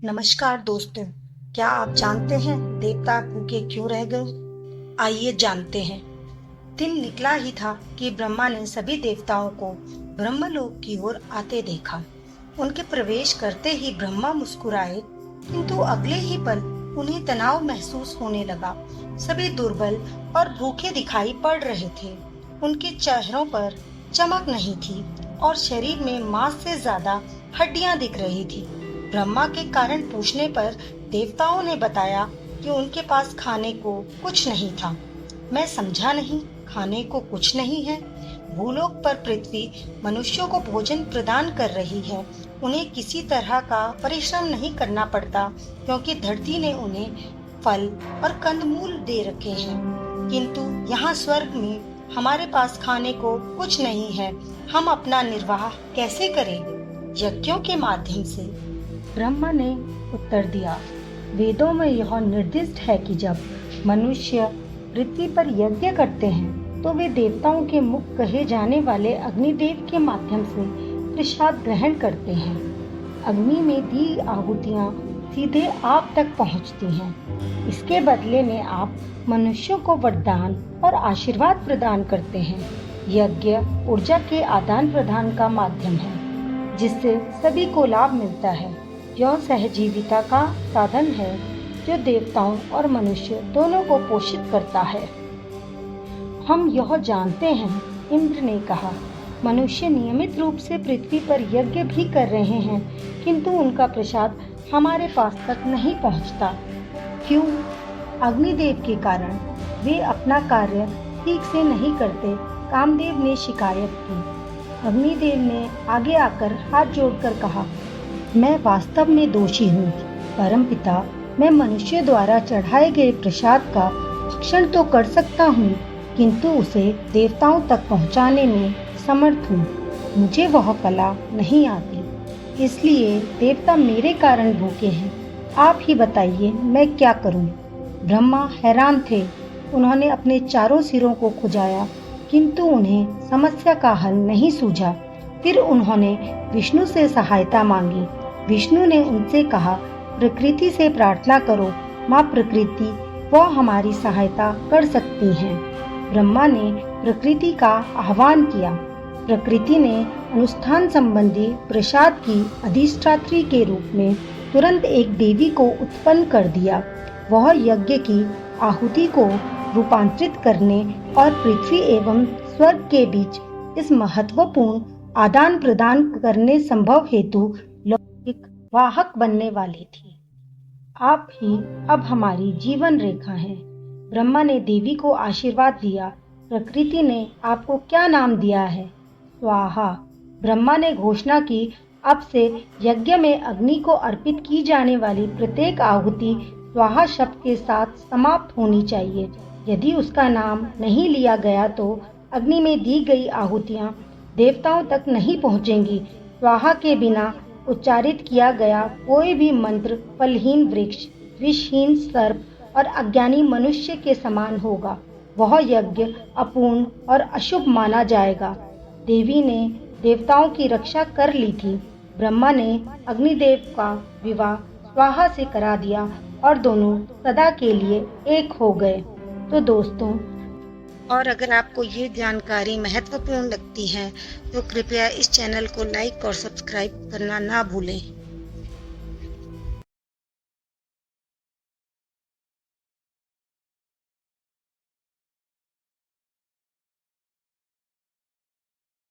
नमस्कार दोस्तों, क्या आप जानते हैं देवता भूखे क्यों रह गए? आइए जानते हैं। दिन निकला ही था कि ब्रह्मा ने सभी देवताओं को ब्रह्मलोक की ओर आते देखा। उनके प्रवेश करते ही ब्रह्मा मुस्कुराए, किंतु अगले ही पल उन्हें तनाव महसूस होने लगा। सभी दुर्बल और भूखे दिखाई पड़ रहे थे। उनके चेहरों पर चमक नहीं थी और शरीर में मांस से ज्यादा हड्डियां दिख रही थी। ब्रह्मा के कारण पूछने पर देवताओं ने बताया कि उनके पास खाने को कुछ नहीं था। मैं समझा नहीं, खाने को कुछ नहीं है? भूलोक पर पृथ्वी मनुष्यों को भोजन प्रदान कर रही है। उन्हें किसी तरह का परिश्रम नहीं करना पड़ता, क्योंकि धरती ने उन्हें फल और कंदमूल दे रखे हैं। किंतु यहाँ स्वर्ग में हमारे पास खाने को कुछ नहीं है। हम अपना निर्वाह कैसे करें? यज्ञों के माध्यम से, ब्रह्मा ने उत्तर दिया। वेदों में यह निर्दिष्ट है कि जब मनुष्य पृथ्वी पर यज्ञ करते हैं तो वे देवताओं के मुख कहे जाने वाले अग्निदेव के माध्यम से प्रसाद ग्रहण करते हैं। अग्नि में दी आहुतियां सीधे आप तक पहुंचती हैं। इसके बदले में आप मनुष्यों को वरदान और आशीर्वाद प्रदान करते हैं। यज्ञ ऊर्जा के आदान प्रदान का माध्यम है, जिससे सभी को लाभ मिलता है। यह सहजीविता का साधन है जो देवताओं और मनुष्य दोनों को पोषित करता है। हम यह जानते हैं, इंद्र ने कहा, मनुष्य नियमित रूप से पृथ्वी पर यज्ञ भी कर रहे हैं, किंतु उनका प्रसाद हमारे पास तक नहीं पहुंचता। क्यों? अग्निदेव के कारण। वे अपना कार्य ठीक से नहीं करते। कामदेव ने शिकायत की। अग्निदेव ने आगे आकर हाथ जोड़कर कहा, मैं वास्तव में दोषी हूँ। परमपिता, मैं मनुष्य द्वारा चढ़ाए गए प्रसाद का भक्षण तो कर सकता हूँ, किंतु उसे देवताओं तक पहुँचाने में समर्थ हूँ। मुझे वह कला नहीं आती, इसलिए देवता मेरे कारण भूखे हैं। आप ही बताइए, मैं क्या करूँ? ब्रह्मा हैरान थे। उन्होंने अपने चारों सिरों को खुजाया, किंतु उन्हें समस्या का हल नहीं सूझा। फिर उन्होंने विष्णु से सहायता मांगी। विष्णु ने उनसे कहा, प्रकृति से प्रार्थना करो। माँ प्रकृति, वह हमारी सहायता कर सकती हैं। ब्रह्मा ने प्रकृति का आह्वान किया। प्रकृति ने अनुष्ठान संबंधी प्रसाद की अधिष्ठात्री के रूप में तुरंत एक देवी को उत्पन्न कर दिया। वह यज्ञ की आहुति को रूपांतरित करने और पृथ्वी एवं स्वर्ग के बीच इस महत्वपूर्ण आदान प्रदान करने संभव हेतु लौकिक वाहक बनने वाली थी। आप ही अब हमारी जीवन रेखा हैं। ब्रह्मा ने देवी को आशीर्वाद दिया। प्रकृति ने आपको क्या नाम दिया है? स्वाहा। ब्रह्मा ने घोषणा की, अब से यज्ञ में अग्नि को अर्पित की जाने वाली प्रत्येक आहुति स्वाहा शब्द के साथ समाप्त होनी चाहिए। यदि उसका नाम नहीं लिया गया तो अग्नि में दी गई आहुतियां देवताओं तक नहीं पहुंचेंगी। स्वाहा के बिना उच्चारित किया गया कोई भी मंत्र फलहीन वृक्ष, विषहीन सर्प और अज्ञानी मनुष्य के समान होगा। वह यज्ञ अपूर्ण और अशुभ माना जाएगा। देवी ने देवताओं की रक्षा कर ली थी। ब्रह्मा ने अग्निदेव का विवाह स्वाहा से करा दिया और दोनों सदा के लिए एक हो गए। तो दोस्तों, और अगर आपको ये जानकारी महत्वपूर्ण लगती है तो कृपया इस चैनल को लाइक और सब्सक्राइब करना ना भूलें।